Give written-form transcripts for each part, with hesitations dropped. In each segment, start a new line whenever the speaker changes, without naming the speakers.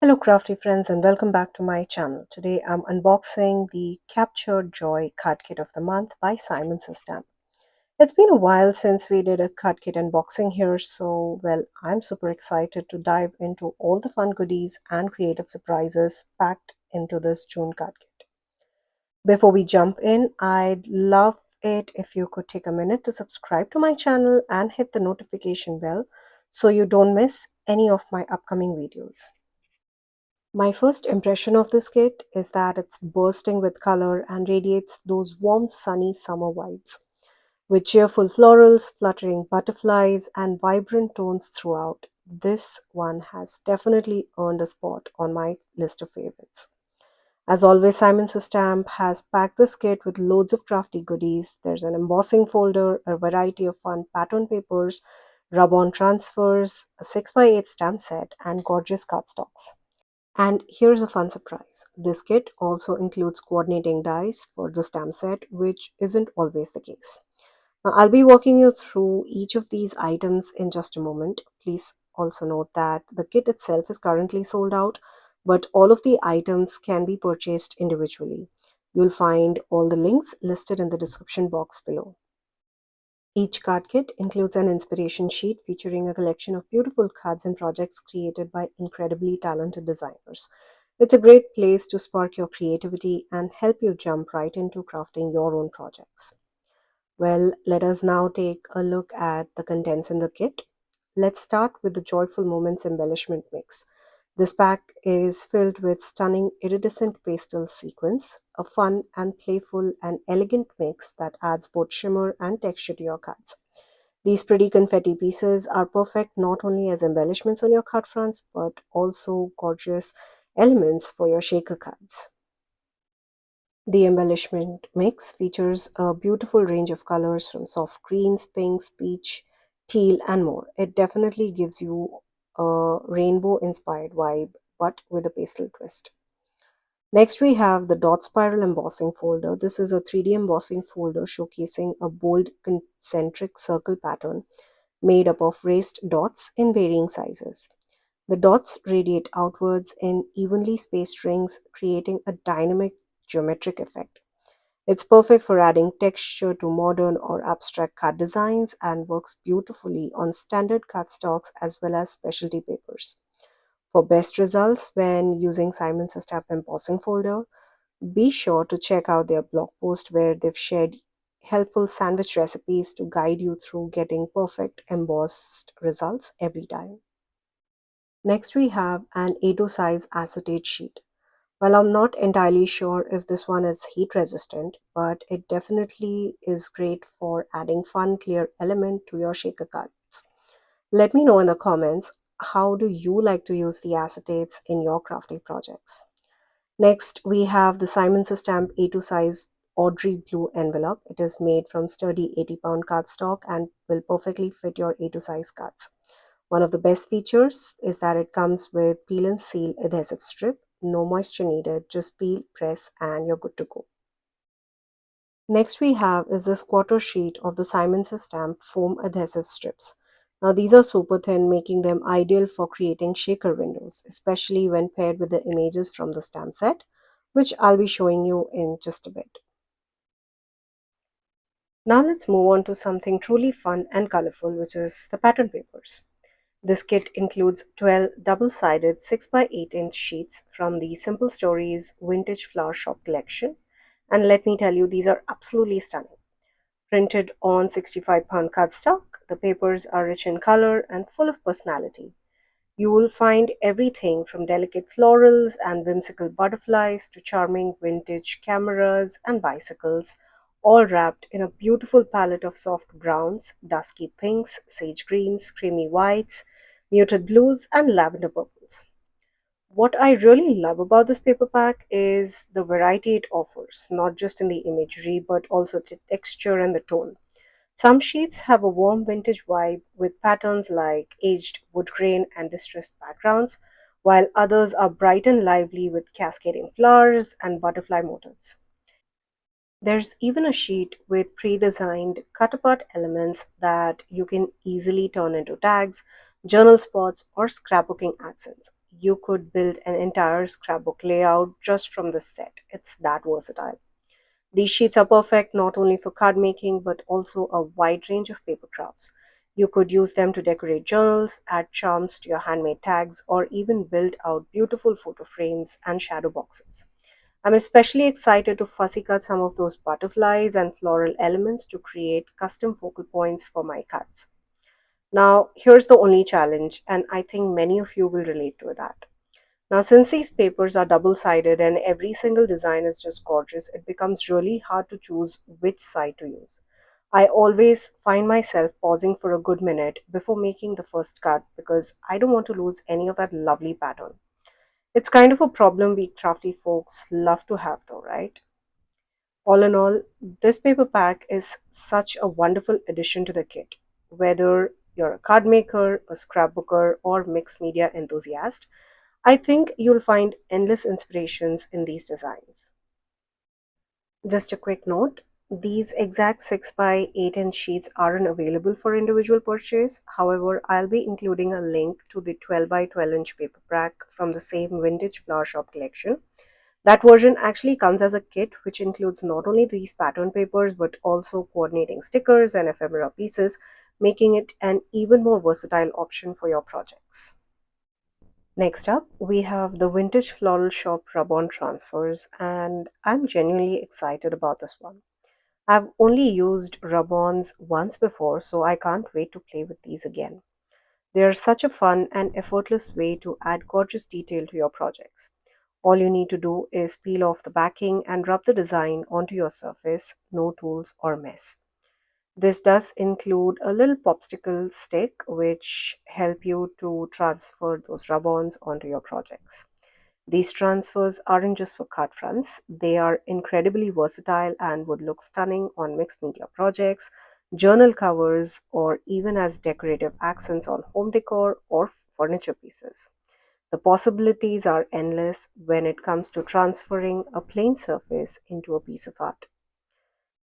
Hello crafty friends and welcome back to my channel. Today I'm unboxing the Captured Joy card kit of the month by simonsaysstamp. It's been a while since we did a card kit unboxing here, so I'm super excited to dive into all the fun goodies and creative surprises packed into this June card kit. Before we jump in, I'd love it if you could take a minute to subscribe to my channel and hit the notification bell so you don't miss any of my upcoming videos. My first impression of this kit is that it's bursting with color and radiates those warm, sunny summer vibes, with cheerful florals, fluttering butterflies, and vibrant tones throughout. This one has definitely earned a spot on my list of favorites. As always, Simon Says Stamp has packed this kit with loads of crafty goodies. There's an embossing folder, a variety of fun pattern papers, rub-on transfers, a 6x8 stamp set, and gorgeous cardstocks. And here's a fun surprise. This kit also includes coordinating dies for the stamp set, which isn't always the case. Now, I'll be walking you through each of these items in just a moment. Please also note that the kit itself is currently sold out, but all of the items can be purchased individually. You'll find all the links listed in the description box below. Each card kit includes an inspiration sheet featuring a collection of beautiful cards and projects created by incredibly talented designers. It's a great place to spark your creativity and help you jump right into crafting your own projects. Well, let us now take a look at the contents in the kit. Let's start with the Joyful Moments embellishment mix. This pack is filled with stunning iridescent pastel sequins, a fun and playful and elegant mix that adds both shimmer and texture to your cards. These pretty confetti pieces are perfect not only as embellishments on your card fronts but also gorgeous elements for your shaker cards. The embellishment mix features a beautiful range of colors from soft greens, pinks, peach, teal, and more. It definitely gives you a rainbow inspired vibe, but with a pastel twist. Next, we have the dot spiral embossing folder. This is a 3D embossing folder showcasing a bold concentric circle pattern made up of raised dots in varying sizes. The dots radiate outwards in evenly spaced rings, creating a dynamic geometric effect. It's perfect for adding texture to modern or abstract card designs and works beautifully on standard cardstocks as well as specialty papers. For best results when using Simon Says Stamp embossing folder, be sure to check out their blog post where they've shared helpful sandwich recipes to guide you through getting perfect embossed results every time. Next, we have an A2 size acetate sheet. Well, I'm not entirely sure if this one is heat resistant, but it definitely is great for adding fun, clear element to your shaker cards. Let me know in the comments, how do you like to use the acetates in your crafting projects? Next, we have the Simon Says Stamp A2 size Audrey blue envelope. It is made from sturdy 80-pound cardstock and will perfectly fit your A2 size cards. One of the best features is that it comes with peel and seal adhesive strip. No moisture needed, just peel, press, and you're good to go. Next we have is this quarter sheet of the Simon Says Stamp foam adhesive strips. Now these are super thin, making them ideal for creating shaker windows, especially when paired with the images from the stamp set, which I'll be showing you in just a bit. Now let's move on to something truly fun and colorful, which is the pattern papers. This kit includes 12 double-sided 6x8-inch sheets from the Simple Stories Vintage Flower Shop collection. And let me tell you, these are absolutely stunning. Printed on 65-pound cardstock, the papers are rich in color and full of personality. You will find everything from delicate florals and whimsical butterflies to charming vintage cameras and bicycles, all wrapped in a beautiful palette of soft browns, dusky pinks, sage greens, creamy whites, muted blues, and lavender purples. What I really love about this paper pack is the variety it offers, not just in the imagery but also the texture and the tone. Some sheets have a warm vintage vibe with patterns like aged wood grain and distressed backgrounds, while others are bright and lively with cascading flowers and butterfly motifs. There's even a sheet with pre-designed cut-apart elements that you can easily turn into tags, journal spots, or scrapbooking accents. you could build an entire scrapbook layout just from this set. It's that versatile. These sheets are perfect not only for card making but also a wide range of paper crafts. You could use them to decorate journals, add charms to your handmade tags, or even build out beautiful photo frames and shadow boxes. I'm especially excited to fussy cut some of those butterflies and floral elements to create custom focal points for my cards. Now, here's the only challenge, and I think many of you will relate to that. Now, since these papers are double sided and every single design is just gorgeous, it becomes really hard to choose which side to use. I always find myself pausing for a good minute before making the first cut because I don't want to lose any of that lovely pattern. It's kind of a problem we crafty folks love to have, though, right? All in all, this paper pack is such a wonderful addition to the kit. Whether you're a card maker, a scrapbooker, or mixed media enthusiast, I think you'll find endless inspirations in these designs. Just a quick note, these exact 6 by 8 inch sheets aren't available for individual purchase. However, I'll be including a link to the 12 by 12 inch paper pack from the same vintage flower shop collection. That version actually comes as a kit, which includes not only these pattern papers but also coordinating stickers and ephemera pieces, making it an even more versatile option for your projects. Next up, we have the Vintage Floral Shop rub-on transfers, and I'm genuinely excited about this one. I've only used rub-ons once before, so I can't wait to play with these again. They are such a fun and effortless way to add gorgeous detail to your projects. All you need to do is peel off the backing and rub the design onto your surface, no tools or mess. This does include a little popsicle stick which help you to transfer those rub-ons onto your projects. These transfers aren't just for card fronts, they are incredibly versatile and would look stunning on mixed media projects, journal covers, or even as decorative accents on home decor or furniture pieces. The possibilities are endless when it comes to transferring a plain surface into a piece of art.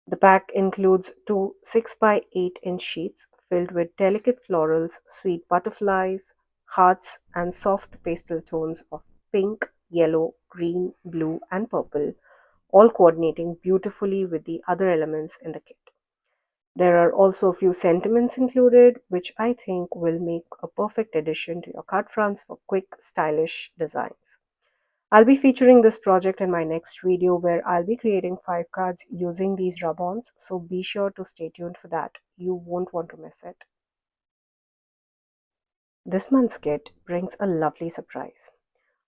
The pack includes two 6 by 8 inch sheets filled with delicate florals, sweet butterflies, hearts, and soft pastel tones of pink, yellow, green, blue, and purple, all coordinating beautifully with the other elements in the kit. There are also a few sentiments included, which I think will make a perfect addition to your card fronts for quick, stylish designs. I'll be featuring this project in my next video where I'll be creating 5 cards using these rub-ons, so be sure to stay tuned for that. You won't want to miss it. This month's kit brings a lovely surprise.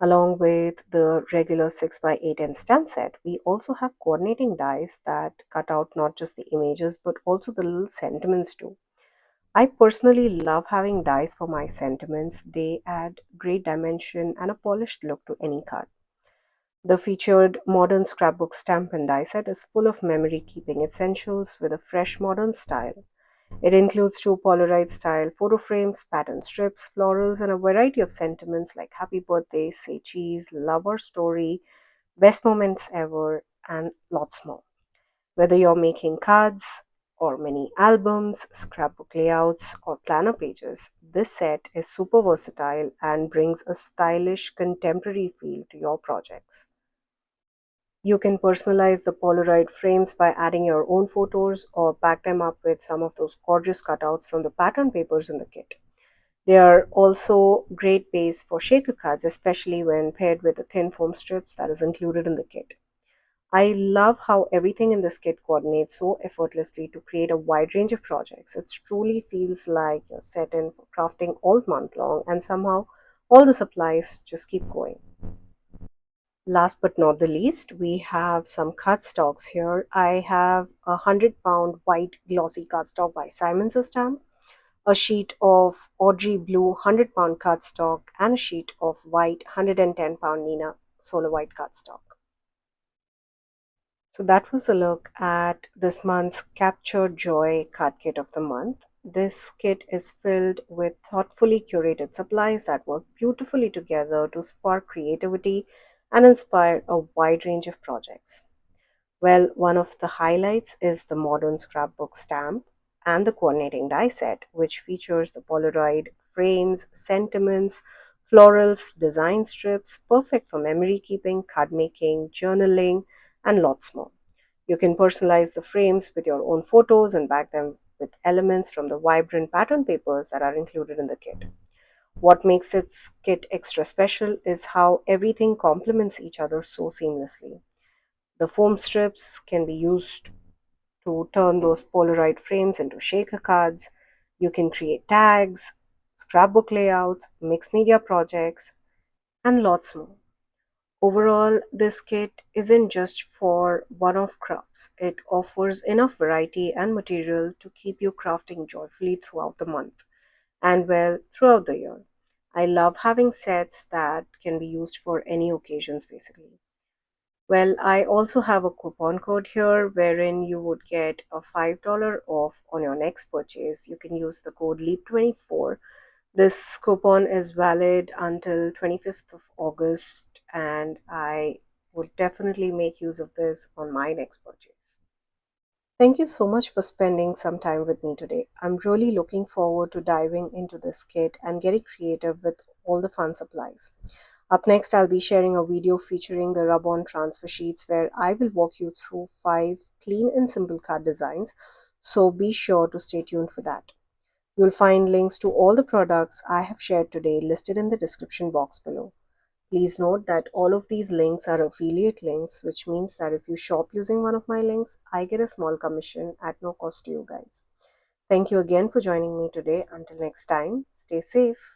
Along with the regular 6 by 8 and stamp set, we also have coordinating dies that cut out not just the images but also the little sentiments too. I personally love having dies for my sentiments. They add great dimension and a polished look to any card. The featured modern scrapbook stamp and die set is full of memory keeping essentials with a fresh modern style. It includes two Polaroid style photo frames, pattern strips, florals, and a variety of sentiments like happy birthday, say cheese, love or story, best moments ever, and lots more. Whether you're making cards or mini albums, scrapbook layouts, or planner pages, this set is super versatile and brings a stylish contemporary feel to your projects. You can personalize the Polaroid frames by adding your own photos or back them up with some of those gorgeous cutouts from the pattern papers in the kit. They are also great base for shaker cards, especially when paired with the thin foam strips that is included in the kit. I love how everything in this kit coordinates so effortlessly to create a wide range of projects. It truly feels like you're set in for crafting all month long, and somehow all the supplies just keep going. Last but not the least, we have some cardstocks here. I have a 100-pound white glossy cardstock by Simonsaysstamp, a sheet of Audrey blue 100-pound cardstock, and a sheet of white 110-pound Nina solar white cardstock. So that was a look at this month's Capture Joy card kit of the month. This kit is filled with thoughtfully curated supplies that work beautifully together to spark creativity and inspire a wide range of projects. Well, one of the highlights is the modern scrapbook stamp and the coordinating die set, which features the Polaroid frames, sentiments, Florals, design strips, perfect for memory keeping, card making, journaling, and lots more. You can personalize the frames with your own photos and back them with elements from the vibrant pattern papers that are included in the kit. What makes this kit extra special is how everything complements each other so seamlessly. The foam strips can be used to turn those Polaroid frames into shaker cards. You can create tags, scrapbook layouts, mixed media projects, and lots more. Overall, this kit isn't just for one off crafts, it offers enough variety and material to keep you crafting joyfully throughout the month and well throughout the year. I love having sets that can be used for any occasions basically. Well, I also have a coupon code here wherein you would get a $5 off on your next purchase. You can use the code LEAP24. This coupon is valid until 25th of August, and I would definitely make use of this on my next purchase. Thank you so much for spending some time with me today. I'm really looking forward to diving into this kit and getting creative with all the fun supplies. Up next, I'll be sharing a video featuring the rub-on transfer sheets where I will walk you through 5 clean and simple card designs, so be sure to stay tuned for that. You'll find links to all the products I have shared today listed in the description box below. Please note that all of these links are affiliate links, which means that if you shop using one of my links, I get a small commission at no cost to you guys. Thank you again for joining me today. Until next time, stay safe.